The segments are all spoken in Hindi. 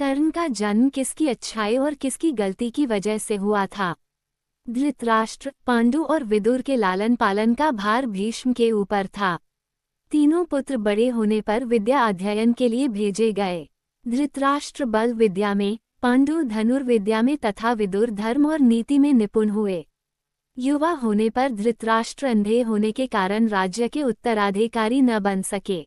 कर्ण का जन्म किसकी अच्छाई और किसकी गलती की वजह से हुआ था? धृतराष्ट्र, पांडु और विदुर के लालन पालन का भार भीष्म के ऊपर था। तीनों पुत्र बड़े होने पर विद्या अध्ययन के लिए भेजे गए। धृतराष्ट्र बल विद्या में, पांडु धनुर्विद्या में तथा विदुर धर्म और नीति में निपुण हुए। युवा होने पर धृतराष्ट्र अंधे होने के कारण राज्य के उत्तराधिकारी न बन सके।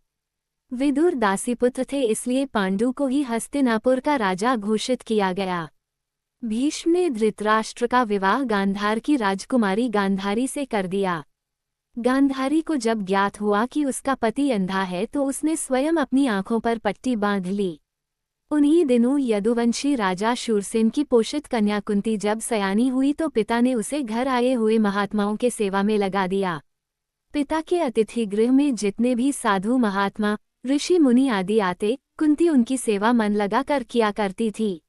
विदुर दासीपुत्र थे, इसलिए पांडु को ही हस्तिनापुर का राजा घोषित किया गया। भीष्म ने धृतराष्ट्र का विवाह गांधार की राजकुमारी गांधारी से कर दिया। गांधारी को जब ज्ञात हुआ कि उसका पति अंधा है तो उसने स्वयं अपनी आंखों पर पट्टी बांध ली। उन्हीं दिनों यदुवंशी राजा शूरसेन की पोषित कन्या कुंती जब सयानी हुई तो पिता ने उसे घर आए हुए महात्माओं के सेवा में लगा दिया। पिता के अतिथि गृह में जितने भी साधु महात्मा, ऋषि मुनि आदि आते, कुंती उनकी सेवा मन लगा कर किया करती थी।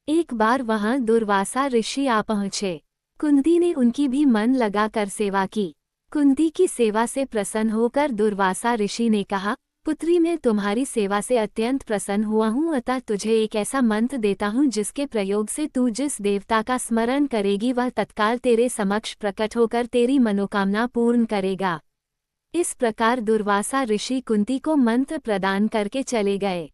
एक बार वहां दुर्वासा ऋषि आ पहुंचे। कुंती ने उनकी भी मन लगा कर सेवा की। कुंती की सेवा से प्रसन्न होकर दुर्वासा ऋषि ने कहा, पुत्री, मैं तुम्हारी सेवा से अत्यंत प्रसन्न हुआ हूँ, अतः तुझे एक ऐसा मंत्र देता हूँ जिसके प्रयोग से तू जिस देवता का स्मरण करेगी वह तत्काल तेरे समक्ष प्रकट होकर तेरी मनोकामना पूर्ण करेगा। इस प्रकार दुर्वासा ऋषि कुंती को मंत्र प्रदान करके चले गए।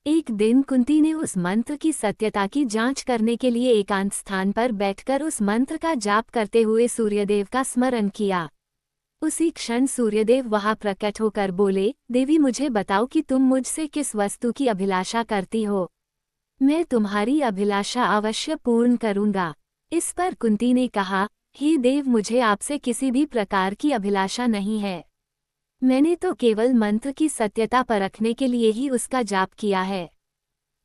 एक दिन कुंती ने उस मंत्र की सत्यता की जांच करने के लिए एकांत स्थान पर बैठकर उस मंत्र का जाप करते हुए सूर्यदेव का स्मरण किया। उसी क्षण सूर्यदेव वहां प्रकट होकर बोले, देवी, मुझे बताओ कि तुम मुझसे किस वस्तु की अभिलाषा करती हो। मैं तुम्हारी अभिलाषा अवश्य पूर्ण करूंगा। इस पर कुंती ने कहा, हे देव, मुझे आपसे किसी भी प्रकार की अभिलाषा नहीं है। मैंने तो केवल मंत्र की सत्यता परखने के लिए ही उसका जाप किया है।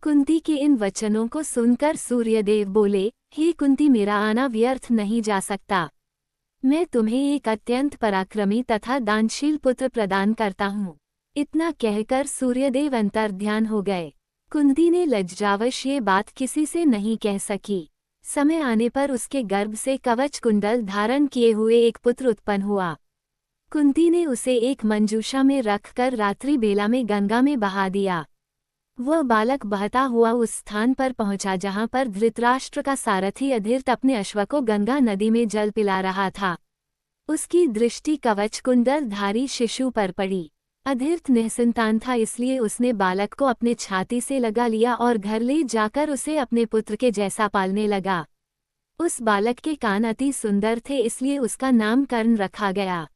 कुंती के इन वचनों को सुनकर सूर्यदेव बोले, हे कुंती, मेरा आना व्यर्थ नहीं जा सकता। मैं तुम्हें एक अत्यंत पराक्रमी तथा दानशील पुत्र प्रदान करता हूँ। इतना कहकर सूर्यदेव अंतर्ध्यान हो गए। कुंती ने लज्जावश ये बात किसी से नहीं कह सकी। समय आने पर उसके गर्भ से कवच कुंडल धारण किए हुए एक पुत्र उत्पन्न हुआ। कुंती ने उसे एक मंजूषा में रखकर रात्रि बेला में गंगा में बहा दिया। वह बालक बहता हुआ उस स्थान पर पहुंचा जहां पर धृतराष्ट्र का सारथी अधीर्त अपने अश्व को गंगा नदी में जल पिला रहा था। उसकी दृष्टि कवच कुंडल धारी शिशु पर पड़ी। अधीर्त निःसंतान था, इसलिए उसने बालक को अपने छाती से लगा लिया और घर ले जाकर उसे अपने पुत्र के जैसा पालने लगा। उस बालक के कान अति सुंदर थे, इसलिए उसका नाम कर्ण रखा गया।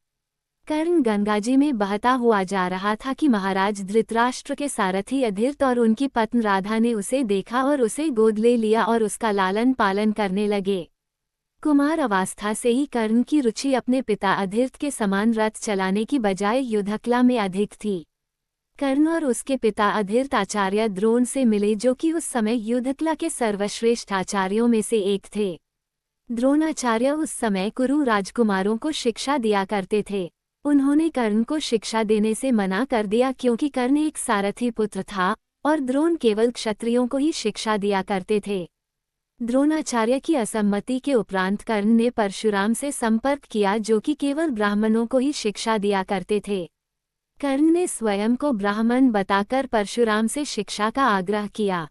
कर्ण गंगाजी में बहता हुआ जा रहा था कि महाराज धृतराष्ट्र के सारथी अधीर्त और उनकी पत्नी राधा ने उसे देखा और उसे गोद ले लिया और उसका लालन पालन करने लगे। कुमार अवस्था से ही कर्ण की रुचि अपने पिता अधीर्त के समान रथ चलाने की बजाय युद्धकला में अधिक थी। कर्ण और उसके पिता अधीर्त आचार्य द्रोण से मिले, जो कि उस समय युद्धकला के सर्वश्रेष्ठ आचार्यों में से एक थे। द्रोणाचार्य उस समय कुरु राजकुमारों को शिक्षा दिया करते थे। उन्होंने कर्ण को शिक्षा देने से मना कर दिया क्योंकि कर्ण एक सारथी पुत्र था और द्रोण केवल क्षत्रियों को ही शिक्षा दिया करते थे। द्रोणाचार्य की असम्मति के उपरांत कर्ण ने परशुराम से संपर्क किया, जो कि केवल ब्राह्मणों को ही शिक्षा दिया करते थे। कर्ण ने स्वयं को ब्राह्मण बताकर परशुराम से शिक्षा का आग्रह किया।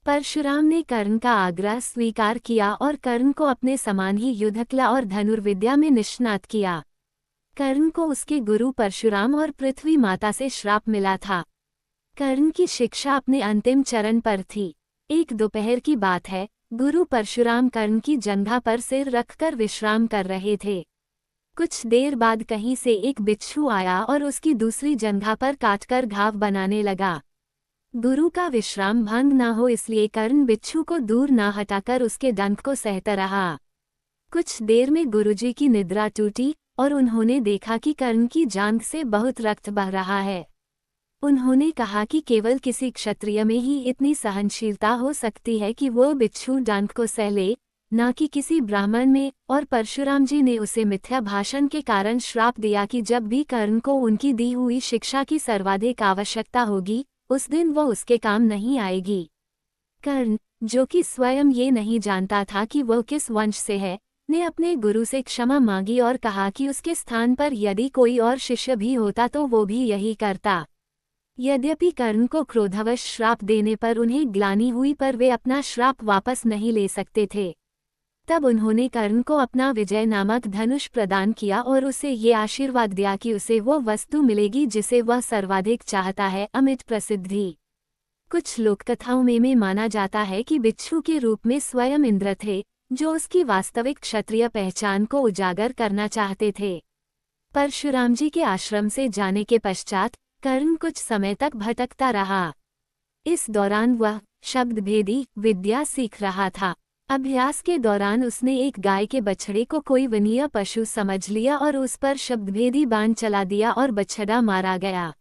परशुराम ने कर्ण का आग्रह स्वीकार किया और कर्ण को अपने समान ही युद्धकला और धनुर्विद्या में निष्णात किया। कर्ण को उसके गुरु परशुराम और पृथ्वी माता से श्राप मिला था। कर्ण की शिक्षा अपने अंतिम चरण पर थी। एक दोपहर की बात है, गुरु परशुराम कर्ण की जंघा पर सिर रखकर विश्राम कर रहे थे। कुछ देर बाद कहीं से एक बिच्छू आया और उसकी दूसरी जंघा पर काटकर घाव बनाने लगा। गुरु का विश्राम भंग न हो इसलिए कर्ण बिच्छू को दूर न हटाकर उसके डंक को सहता रहा। कुछ देर में गुरुजी की निद्रा टूटी और उन्होंने देखा कि कर्ण की जांघ से बहुत रक्त बह रहा है। उन्होंने कहा कि केवल किसी क्षत्रिय में ही इतनी सहनशीलता हो सकती है कि वो बिच्छू डंक को सह ले, न कि किसी ब्राह्मण में। और परशुराम जी ने उसे मिथ्या भाषण के कारण श्राप दिया कि जब भी कर्ण को उनकी दी हुई शिक्षा की सर्वाधिक आवश्यकता होगी, उस दिन वो उसके काम नहीं आएगी। कर्ण, जो कि स्वयं ये नहीं जानता था कि वह किस वंश से है, ने अपने गुरु से क्षमा मांगी और कहा कि उसके स्थान पर यदि कोई और शिष्य भी होता तो वो भी यही करता। यद्यपि कर्ण को क्रोधवश श्राप देने पर उन्हें ग्लानि हुई, पर वे अपना श्राप वापस नहीं ले सकते थे। तब उन्होंने कर्ण को अपना विजय नामक धनुष प्रदान किया और उसे ये आशीर्वाद दिया कि उसे वो वस्तु मिलेगी जिसे वह सर्वाधिक चाहता है, अमिट प्रसिद्धि। कुछ लोककथाओं में माना जाता है कि बिच्छू के रूप में स्वयं इंद्र थे, जो उसकी वास्तविक क्षत्रिय पहचान को उजागर करना चाहते थे। परशुराम जी के आश्रम से जाने के पश्चात कर्ण कुछ समय तक भटकता रहा। इस दौरान वह शब्दभेदी विद्या सीख रहा था। अभ्यास के दौरान उसने एक गाय के बछड़े को कोई वनीय पशु समझ लिया और उस पर शब्दभेदी बाण चला दिया और बछड़ा मारा गया।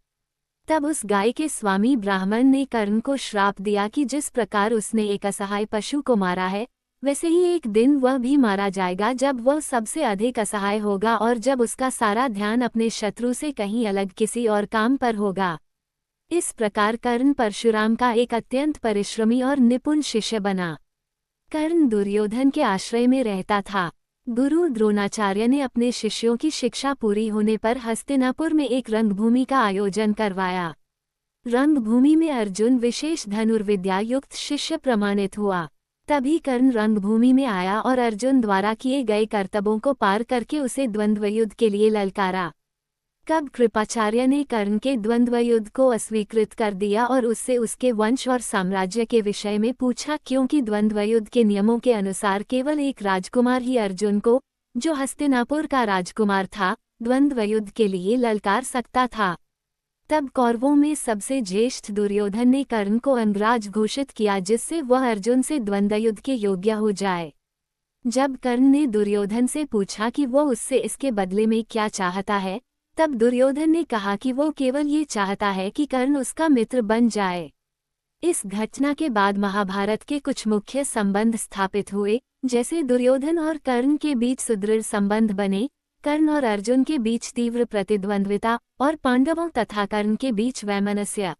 तब उस गाय के स्वामी ब्राह्मण ने कर्ण को श्राप दिया कि जिस प्रकार उसने एक असहाय पशु को मारा है, वैसे ही एक दिन वह भी मारा जाएगा, जब वह सबसे अधिक असहाय होगा और जब उसका सारा ध्यान अपने शत्रु से कहीं अलग किसी और काम पर होगा। इस प्रकार कर्ण परशुराम का एक अत्यंत परिश्रमी और निपुण शिष्य बना। कर्ण दुर्योधन के आश्रय में रहता था। गुरु द्रोणाचार्य ने अपने शिष्यों की शिक्षा पूरी होने पर हस्तिनापुर में एक रंगभूमि का आयोजन करवाया। रंगभूमि में अर्जुन विशेष धनुर्विद्या युक्त शिष्य प्रमाणित हुआ। तभी कर्ण रंगभूमि में आया और अर्जुन द्वारा किए गए कर्तव्यों को पार करके उसे द्वंद्व युद्ध के लिए ललकारा। कब कृपाचार्य ने कर्ण के द्वंद्व युद्ध को अस्वीकृत कर दिया और उससे उसके वंश और साम्राज्य के विषय में पूछा, क्योंकि द्वंद्व युद्ध के नियमों के अनुसार केवल एक राजकुमार ही अर्जुन को, जो हस्तिनापुर का राजकुमार था, द्वंद्व युद्ध के लिए ललकार सकता था। तब कौरवों में सबसे ज्येष्ठ दुर्योधन ने कर्ण को अंगराज घोषित किया, जिससे वह अर्जुन से द्वंद्व युद्ध के योग्य हो जाए। जब कर्ण ने दुर्योधन से पूछा कि वो उससे इसके बदले में क्या चाहता है, तब दुर्योधन ने कहा कि वो केवल ये चाहता है कि कर्ण उसका मित्र बन जाए। इस घटना के बाद महाभारत के कुछ मुख्य संबंध स्थापित हुए, जैसे दुर्योधन और कर्ण के बीच सुदृढ़ संबंध बने, कर्ण और अर्जुन के बीच तीव्र प्रतिद्वंद्विता और पांडवों तथा कर्ण के बीच वैमनस्य।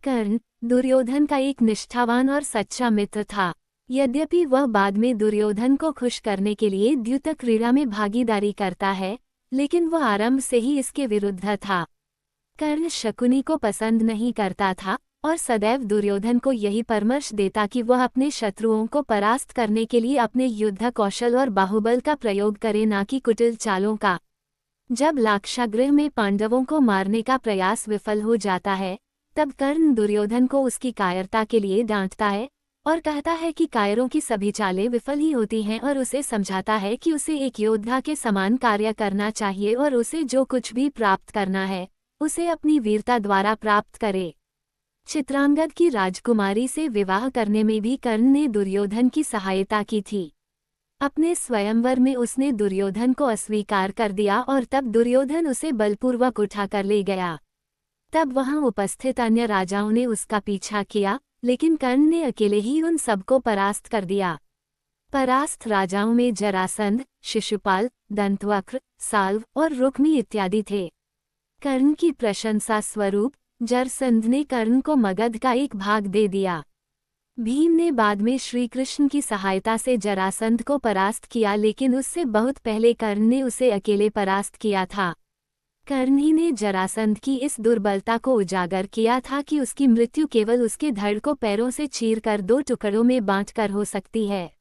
कर्ण दुर्योधन का एक निष्ठावान और सच्चा मित्र था। यद्यपि वह बाद में दुर्योधन को खुश करने के लिए द्यूत क्रीड़ा में भागीदारी करता है, लेकिन वह आरंभ से ही इसके विरुद्ध था। कर्ण शकुनी को पसंद नहीं करता था और सदैव दुर्योधन को यही परामर्श देता कि वह अपने शत्रुओं को परास्त करने के लिए अपने युद्ध कौशल और बाहुबल का प्रयोग करे, न कि कुटिल चालों का। जब लाक्षागृह में पांडवों को मारने का प्रयास विफल हो जाता है, तब कर्ण दुर्योधन को उसकी कायरता के लिए डांटता है और कहता है कि कायरों की सभी चालें विफल ही होती हैं, और उसे समझाता है कि उसे एक योद्धा के समान कार्य करना चाहिए और उसे जो कुछ भी प्राप्त करना है, उसे अपनी वीरता द्वारा प्राप्त करे। चित्रांगद की राजकुमारी से विवाह करने में भी कर्ण ने दुर्योधन की सहायता की थी। अपने स्वयंवर में उसने दुर्योधन को अस्वीकार कर दिया और तब दुर्योधन उसे बलपूर्वक उठाकर ले गया। तब वहां उपस्थित अन्य राजाओं ने उसका पीछा किया, लेकिन कर्ण ने अकेले ही उन सबको परास्त कर दिया। परास्त राजाओं में जरासंध, शिशुपाल, दंतवक्र, साल्व और रुक्मी इत्यादि थे। कर्ण की प्रशंसा स्वरूप जरसंध ने कर्ण को मगध का एक भाग दे दिया। भीम ने बाद में श्री कृष्ण की सहायता से जरासंध को परास्त किया, लेकिन उससे बहुत पहले कर्ण ने उसे अकेले परास्त किया था। कर्ण ही ने जरासंध की इस दुर्बलता को उजागर किया था कि उसकी मृत्यु केवल उसके धड़ को पैरों से चीरकर 2 टुकड़ों में बांटकर हो सकती है।